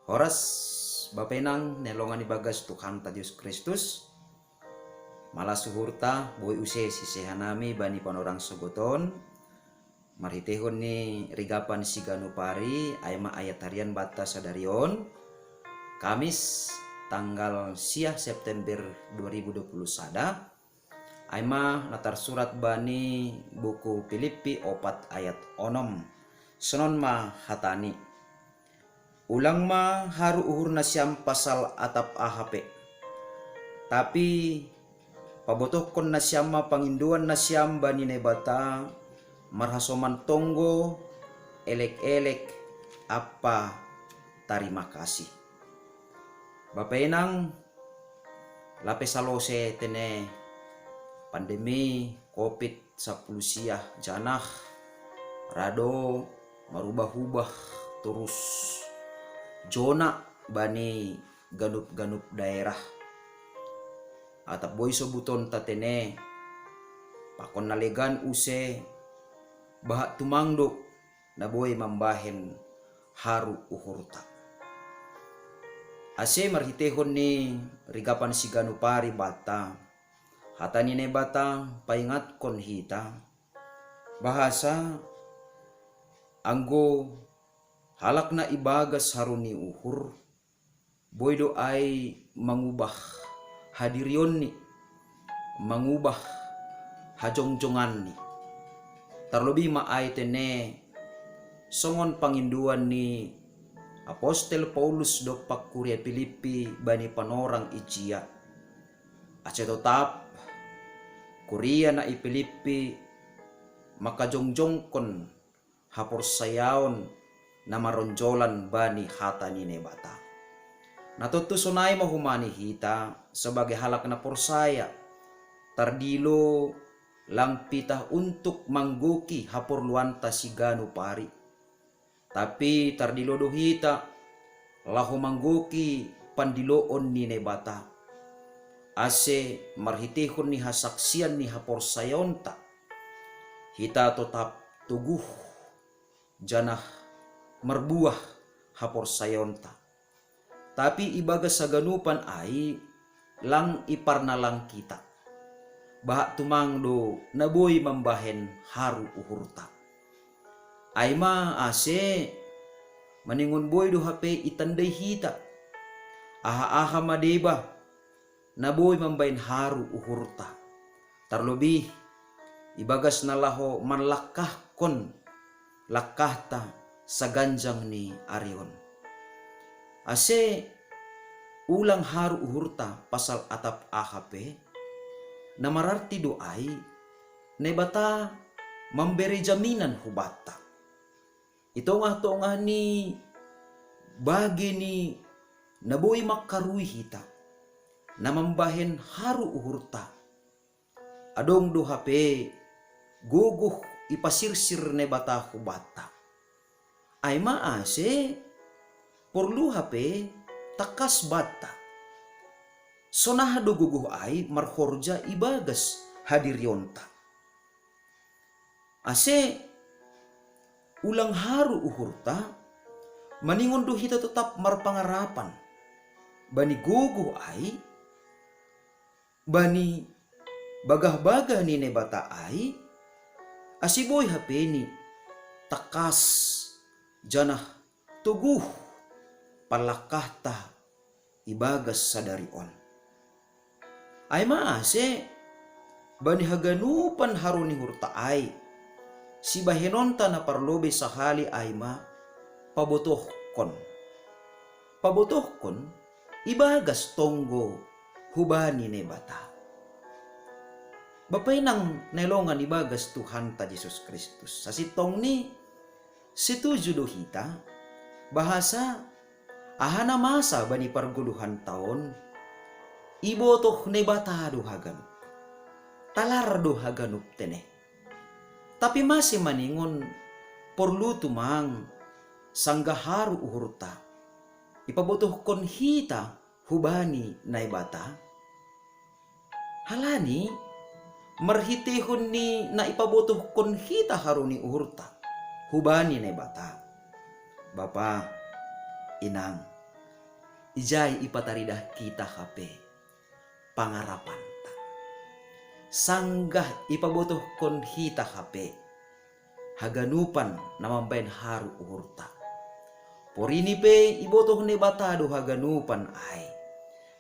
Horas bapenang nelongan ibagas Tuhan ta Yesus Kristus. Malas suhurta boy use sisehanami bani panorang sogoton. Marhitehon ni rigapan siganupari ayma ayat harian bata sadarion. Kamis tanggal siah September 2020 sada. Ayma natar surat bani buku Filipi 4 ayat 6. Senon ma hatani. Ulang ma haru uhur nasyam pasal atap AHP. Tapi pabotokon nasyam ma panginduan nasyam bani nebata marhasoman tonggo elek-elek apa terima kasih. Bapenang lapesalose tene pandemi COVID-19 siah janah rado marubah-ubah terus jona bani ganup-ganup daerah atap boy sobuton tatene pakon nalegan use bahat tumangdo na boy mambahen haru uhurta. Ase marhitehon ni rigapan siganupari bata hatani ne bata paingat kon hita bahasa anggo halak na ibagas haruni uhur boydo ay mangubah hadirion ni mangubah hajongjongan ni terlebih maay tene songon panginduan ni Apostel Paulus do Kuria Filipi bani panorang ijia ace tetap Kuria na i Filipi makajongjongkon hapor sayaon na maronjolan bani hata ni nebata. Natutusonay mahumani hita sebagai halak na porsaya tardilo lang pitah untuk mangguki hapor luanta siganu pari. Tapi tardilo do hita lahu mangguki pandiloon ni nebata. Ase marhitihon ni hasaksian ni hapor sayonta. Hita tetap tuguh janah merbuah hapor sayonta. Tapi ibaga saganupan ay lang iparna lang kita. Bahak tumangdo naboy mambahen haru uhurta. Ayma ase maningon boy do hape itanday hita. Aha-aha madeba naboy mambahen haru uhurta. Tarlobih ibagas na laho manlakah kon lakahta sa ganjang ni Arion. Ase ulang haru uhurta pasal atap AHP na mararti doay nebata memberi jaminan hubata. Ito nga ni bagi ni naboy makarui hita na mambahen haru uhurta. Adong do hape guguh ipasirsir nebata hubata. Ay maase porlu hape takas bata. Sonah do guguh ay marhorja ibagas hadiryonta. Ase ulang haru uhurta maningon do hita tetap marpangarapan. Bani guguh ay bani bagah-bagah ni nebata ay asiboy hape ni takas janah tuguh palakahta ibagas sadarion. Ay maase bani haganupan haruni hurta ay si bahenonta na parlobe sahali ay ma pabotohkon. Pabotohkon ibagas tonggo hubani nebata. Bapay nang nelongan ibagas Tuhan ta Yesus Kristus. Sa sitong ni situju do hita bahasa ahana masa bani parguluhan taon ibotoh nebata do haganup. Talar do haganup tene. Tapi masih maningon porlu tumang sanggaharu uhurta. Ipabotohkon hita hubani naibata. Halani marhitihon ni na ipabotohkon hita haruni uhurta hubani naibata. Bapa, inang, ijai ipataridah kita hape pangarapan ta. Sanggah ipabotoh kon hita hape haganupan namambayan haru uhurta. Porini pe ibotoh ne batado haganupan ai.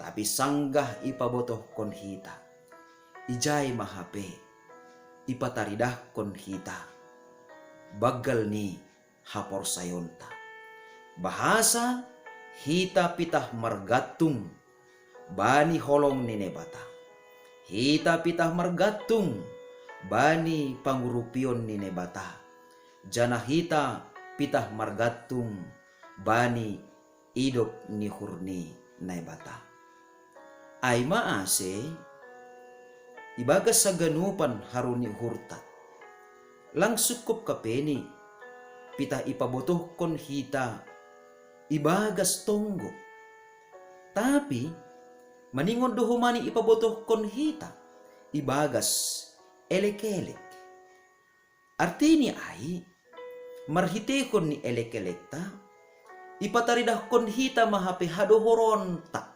Tapi sanggah ipabotoh kon hita. Ijai mahape ipataridah kon hita. Bagal ni hapor sayonta. Bahasa hita pitah margatung bani holong nene bata. Hita pitah margatung bani pangurupion nene bata. Jana hita pitah margatung bani idop ni hurni nai bata. Ay maase ibagas sa ganupan haruni hurtat. Lang sukup kapeni pitah ipabotoh kon hita ibagas tonggo. Tapi maningon dohumani ipabotoh kon hita ibagas elek-elek. Artinya ay marhitekon ni elek-elek ta ipataridah kon hita mahape hadohoron ta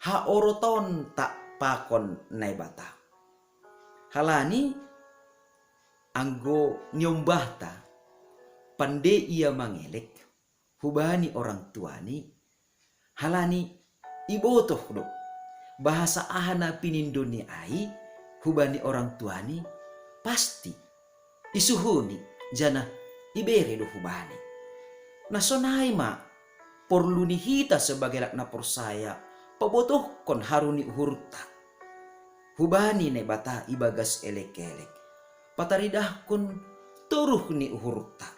haoroton ta pakon nai bata. Halani anggo nyombahta pande ia mangelek hubani orang tuani. Halani ibotoh do bahasa ahana pinindoni ai hubani orang tuani pasti isuhuni jana ibere do hubani. Nasonai ma porlu ni hita sebagai lakna porsaya pabotoh kon haruni hurta. Hubani ne bata ibagas elek-elek. Pataridah kon turuh ni hurta.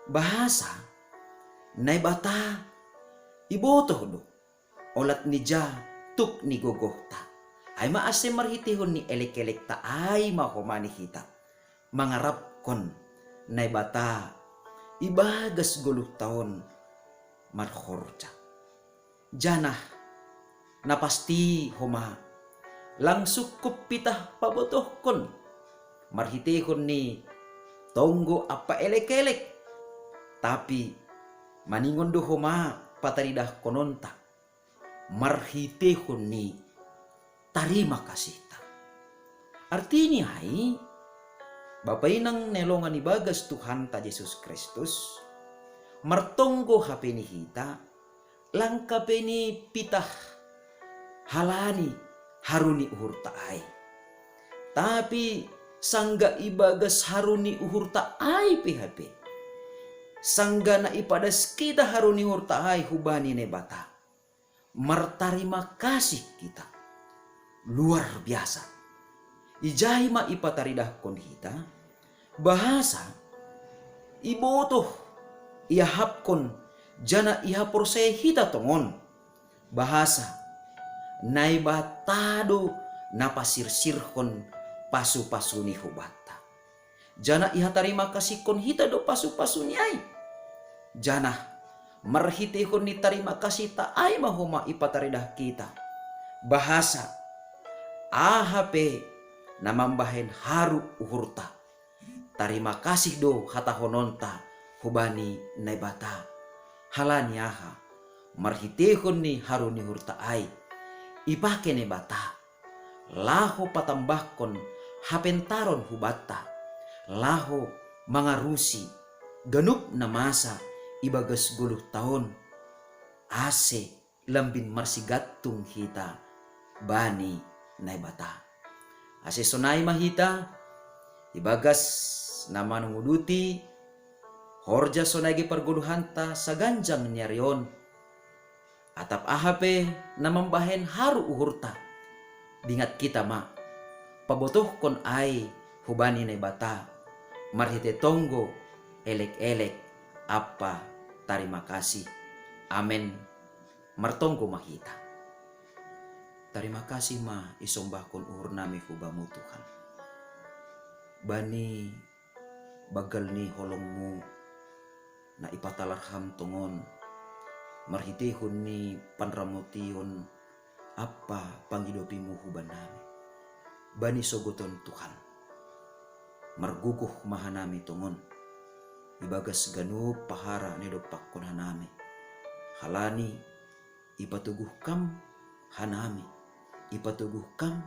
Bahasa nai bata ibotoh do olat ni ja tuk ni gogohta. Ay maase marhitihon ni elek-elek ta ay mahomani hita. Mangarap kon nai bata ibagas 10 tahun marhorja. Janah napasti homa lang sukup pitah pabotoh kon marhitihon ni tonggo apa elek-elek. Tapi maningon do homa pataridah kononta marhitihon ni tarima kasih ta. Artinya hai Bapak inang nelongan ibagas Tuhan ta Yesus Kristus martonggo hapeni hita langkapeni pitah halani haruni uhur ta'ai. Tapi sangga ibagas haruni uhur ta'ai PHP. Sangga na ipadas kita haruni uhur ta'ai hubani ne bata. Martarima kasih kita luar biasa. Ijai ma ipataridah kon hita bahasa ibotoh iahapkon jana ihapor se hita tongon. Bahasa nai batado napasir-sirhon pasu-pasu ni hubata. Jana iha tarima kasih kon hita do pasu-pasu niai. Jana marhitihon ni tarima kasih ta ay mahoma ipataridah kita. Bahasa AHP namambahen haru uhurta. Tarima kasih do hata hononta hubani nai bata. Halani aha marhitihon ni haru ni hurta ay. Ipake ne bata. Laho patambahkon hapentaron hubata. Laho mangarusi ganup na masa ibagas 10 tahun. Ase lambin marsigatung hita bani nai bata. Ase sonai mahita ibagas nama nunguduti horja sonagi perguluhanta saganjang nyarion. Atap AHP namambahen haru uhurta. Dingat kita ma pabotoh kon ai hubani nai bata. Marhite tonggo elek-elek apa tarima kasih. Amen. Martonggo mahita. Tarima kasih ma isombahkon uhur nami hubamu Tuhan. Bani bagal ni holongmu na ipatalarham tongon. Marhitihon ni panramotion apa panghidopimu huban nami. Bani sogoton Tuhan. Marguguh mahanami tongon. Ibagas ganup pahara ni dopakkon hanami. Halani ipatuguh kam hanami, ipatuguh kam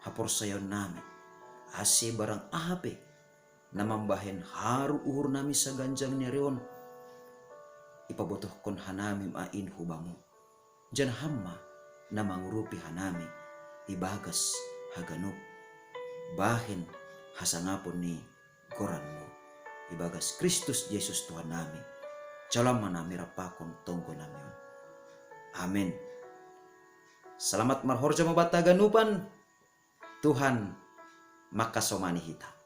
haporsayon nami, ase barang ahape na mambahen haru uhur nami sa ganjang nyarion, ipabotohkon hanami main hubamu, jan hamma na mangurupi hanami, ibagas haganup, bahen hasangapon ni goranmu, ibagas Kristus Yesus Tuhan nami, calam manami rapakon tonggo nami. Amin. Selamat marhorja mabata ganupan, Tuhan makasomani hita.